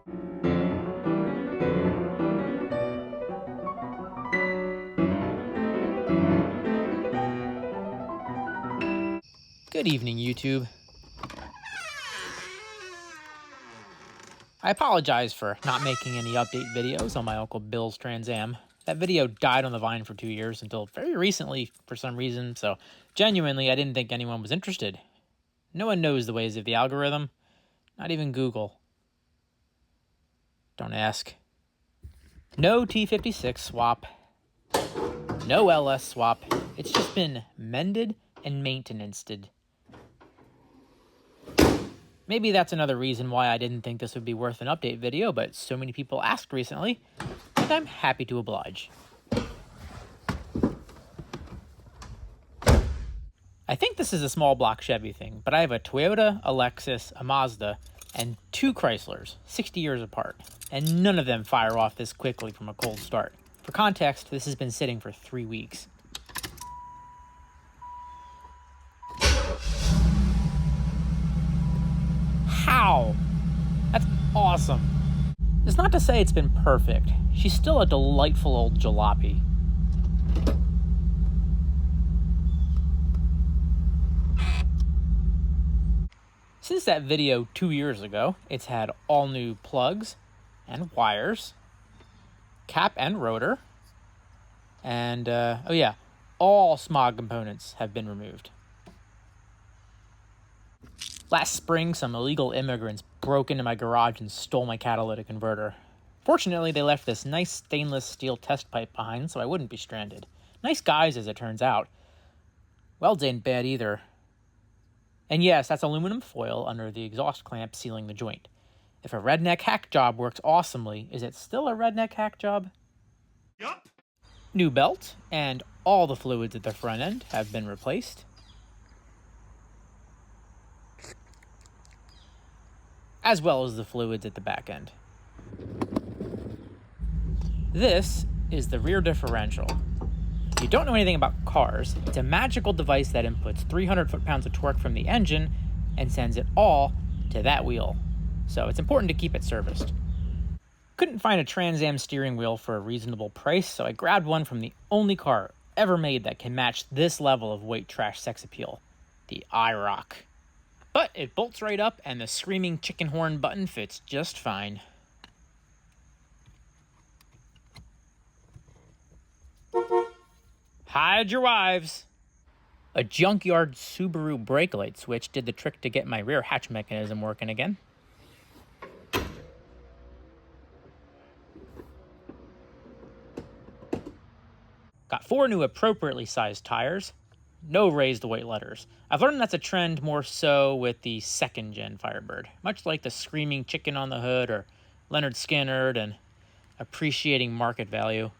Good evening, YouTube. I apologize for not making any update videos on my Uncle Bill's Trans Am. That video died on the vine for 2 years until very recently for some reason, so genuinely I didn't think anyone was interested. No one knows the ways of the algorithm, not even Google. Don't ask. No T56 swap, no LS swap. It's just been mended and maintenanced. Maybe that's another reason why I didn't think this would be worth an update video, but so many people asked recently, and I'm happy to oblige. I think this is a small block Chevy thing, but I have a Toyota, a Lexus, a Mazda, and 2 Chryslers, 60 years apart, and none of them fire off this quickly from a cold start. For context, this has been sitting for 3 weeks. How? That's awesome. It's not to say it's been perfect. She's still a delightful old jalopy. Since that video 2 years ago, it's had all new plugs and wires, cap and rotor, and all smog components have been removed. Last spring, some illegal immigrants broke into my garage and stole my catalytic converter. Fortunately, they left this nice stainless steel test pipe behind, so I wouldn't be stranded. Nice guys, as it turns out. Welds ain't bad either. And yes, that's aluminum foil under the exhaust clamp sealing the joint. If a redneck hack job works awesomely, is it still a redneck hack job? Yup. New belt, and all the fluids at the front end have been replaced. As well as the fluids at the back end. This is the rear differential. If you don't know anything about cars, it's a magical device that inputs 300 foot-pounds of torque from the engine and sends it all to that wheel. So it's important to keep it serviced. Couldn't find a Trans Am steering wheel for a reasonable price, so I grabbed one from the only car ever made that can match this level of white trash sex appeal, the IROC. But it bolts right up, and the screaming chicken horn button fits just fine. Hide your wives! A junkyard Subaru brake light switch did the trick to get my rear hatch mechanism working again. Got 4 new appropriately sized tires. No raised white letters. I've learned that's a trend more so with the 2nd gen Firebird, much like the screaming chicken on the hood or Leonard Skinner and appreciating market value.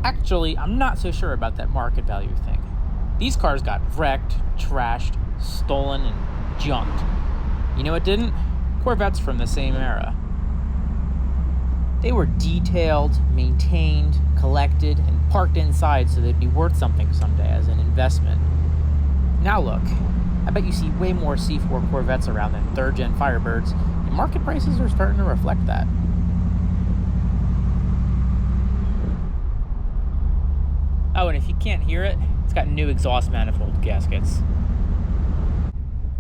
Actually, I'm not so sure about that market value thing. These cars got wrecked, trashed, stolen, and junked. You know what didn't? Corvettes from the same era. They were detailed, maintained, collected, and parked inside so they'd be worth something someday as an investment. Now look, I bet you see way more C4 Corvettes around than 3rd gen Firebirds, and market prices are starting to reflect that. Oh, and if you can't hear it, it's got new exhaust manifold gaskets.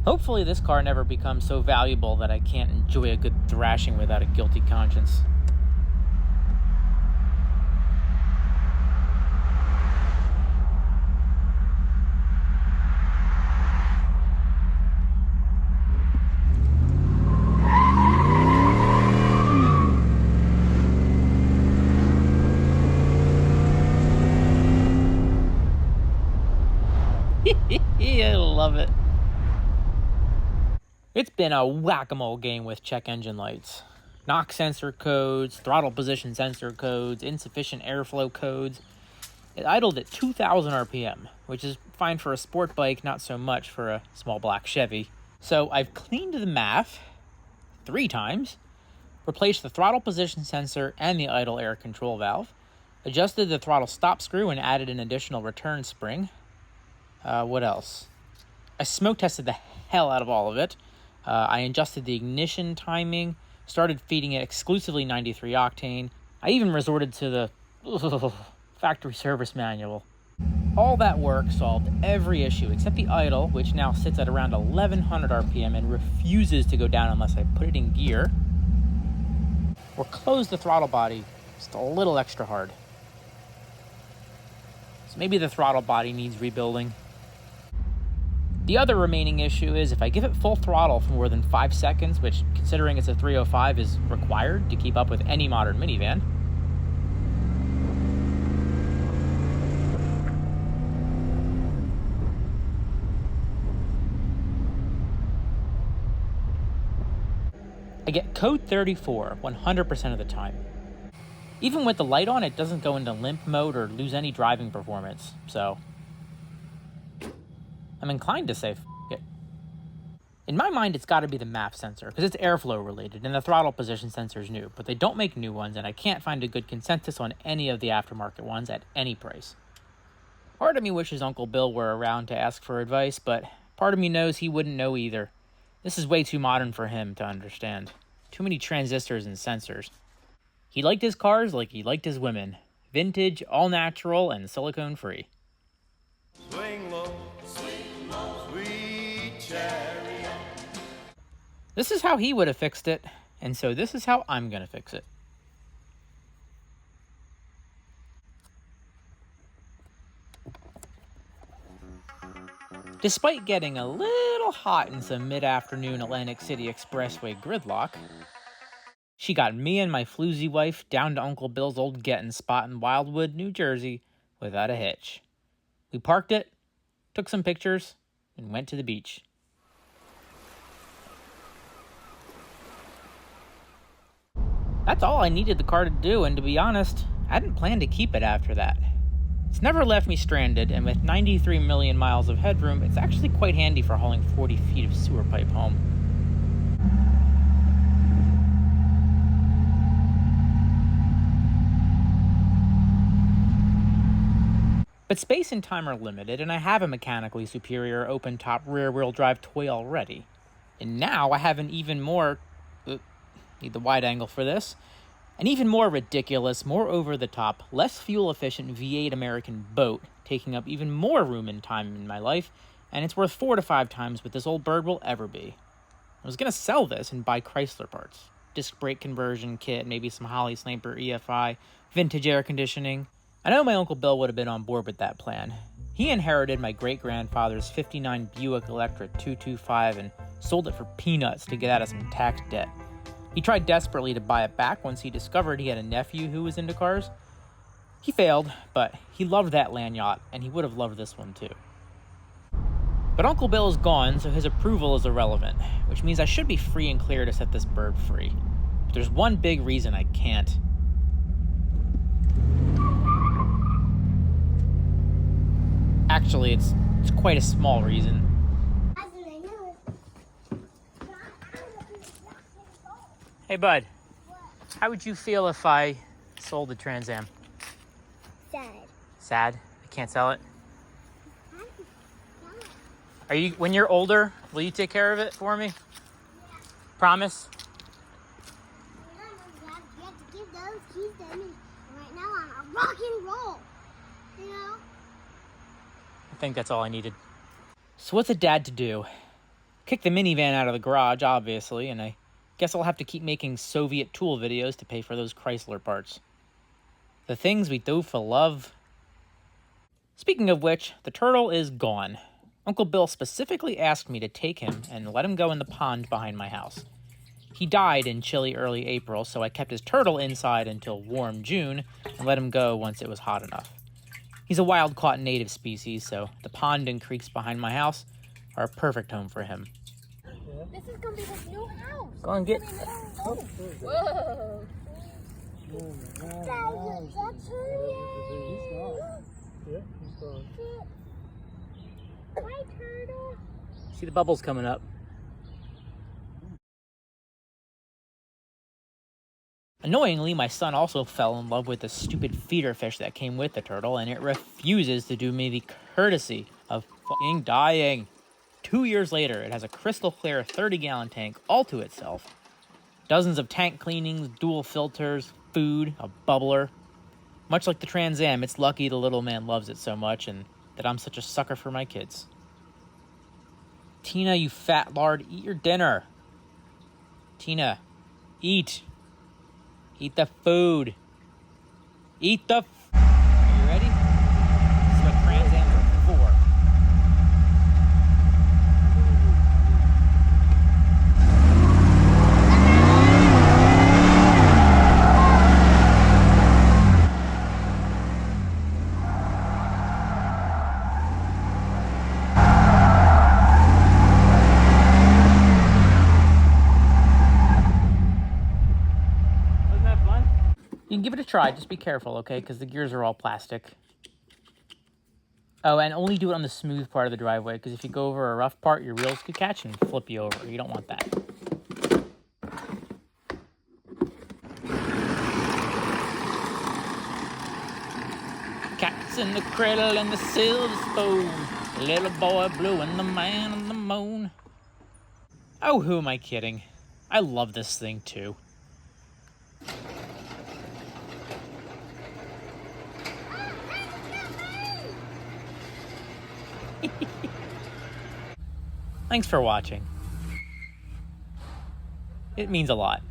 Hopefully this car never becomes so valuable that I can't enjoy a good thrashing without a guilty conscience. I love it. It's been a whack-a-mole game with check engine lights. Knock sensor codes, throttle position sensor codes, insufficient airflow codes. It idled at 2,000 RPM, which is fine for a sport bike, not so much for a small black Chevy. So I've cleaned the MAF 3 times, replaced the throttle position sensor and the idle air control valve, adjusted the throttle stop screw and added an additional return spring. What else? I smoke tested the hell out of all of it. I adjusted the ignition timing, Started feeding it exclusively 93 octane. I even resorted to the factory service manual. All that work solved every issue except the idle, which now sits at around 1100 RPM and refuses to go down unless I put it in gear or close the throttle body just a little extra hard. So maybe the throttle body needs rebuilding. The other remaining issue is if I give it full throttle for more than 5 seconds, which considering it's a 305 is required to keep up with any modern minivan, I get code 34 100% of the time. Even with the light on, it doesn't go into limp mode or lose any driving performance, so I'm inclined to say f it. In my mind, it's got to be the map sensor, because it's airflow related, and the throttle position sensor is new, but they don't make new ones, and I can't find a good consensus on any of the aftermarket ones at any price. Part of me wishes Uncle Bill were around to ask for advice, but part of me knows he wouldn't know either. This is way too modern for him to understand. Too many transistors and sensors. He liked his cars like he liked his women. Vintage, all natural, and silicone free. Swing low, sweet chariot. This is how he would have fixed it, and so this is how I'm gonna fix it. Despite getting a little hot in some mid-afternoon Atlantic City Expressway gridlock, she got me and my floozy wife down to Uncle Bill's old gettin' spot in Wildwood, New Jersey, without a hitch. We parked it, took some pictures, and went to the beach. That's all I needed the car to do, and to be honest, I hadn't planned to keep it after that. It's never left me stranded, and with 93 million miles of headroom, it's actually quite handy for hauling 40 feet of sewer pipe home. But space and time are limited, and I have a mechanically superior open-top rear-wheel drive toy already. And now I have an even more... need the wide angle for this. An even more ridiculous, more over-the-top, less fuel-efficient V8 American boat, taking up even more room and time in my life, and it's worth 4 to 5 times what this old bird will ever be. I was going to sell this and buy Chrysler parts. Disc brake conversion kit, maybe some Holly Sniper EFI, vintage air conditioning. I know my Uncle Bill would have been on board with that plan. He inherited my great-grandfather's 59 Buick Electra 225 and sold it for peanuts to get out of some tax debt. He tried desperately to buy it back once he discovered he had a nephew who was into cars. He failed, but he loved that land yacht, and he would have loved this one too. But Uncle Bill is gone, so his approval is irrelevant, which means I should be free and clear to set this bird free. But there's one big reason I can't. Actually, it's quite a small reason. Hey, bud. What? How would you feel if I sold the Trans Am? Sad. Sad? I can't sell it? Are you, when you're older, will you take care of it for me? Yeah. Promise? You have to give those keys to me. Right now I'm a rock and roll. You know? I think that's all I needed. So what's a dad to do? Kick the minivan out of the garage, obviously, and I guess I'll have to keep making Soviet tool videos to pay for those Chrysler parts. The things we do for love. Speaking of which, the turtle is gone. Uncle Bill specifically asked me to take him and let him go in the pond behind my house. He died in chilly early April, so I kept his turtle inside until warm June and let him go once it was hot enough. He's a wild-caught native species, so the pond and creeks behind my house are a perfect home for him. This is gonna be his new house. Go and get... Whoa. That's Hi, turtle. See the bubbles coming up. Annoyingly, my son also fell in love with the stupid feeder fish that came with the turtle, and it refuses to do me the courtesy of fucking dying. 2 years later, it has a crystal clear 30-gallon tank all to itself. Dozens of tank cleanings, dual filters, food, a bubbler. Much like the Trans Am, it's lucky the little man loves it so much and that I'm such a sucker for my kids. Tina, you fat lard, eat your dinner. Tina, eat. Eat the food. Eat the Are you ready? This is what Trans Ams are for. Wasn't that fun? You can give it a try, just be careful, okay? Because the gears are all plastic. Oh, and only do it on the smooth part of the driveway, because if you go over a rough part, your wheels could catch and flip you over. You don't want that. Cats in the cradle and the silver spoon. Little boy blue and the man on the moon. Oh, who am I kidding? I love this thing too. Thanks for watching. It means a lot.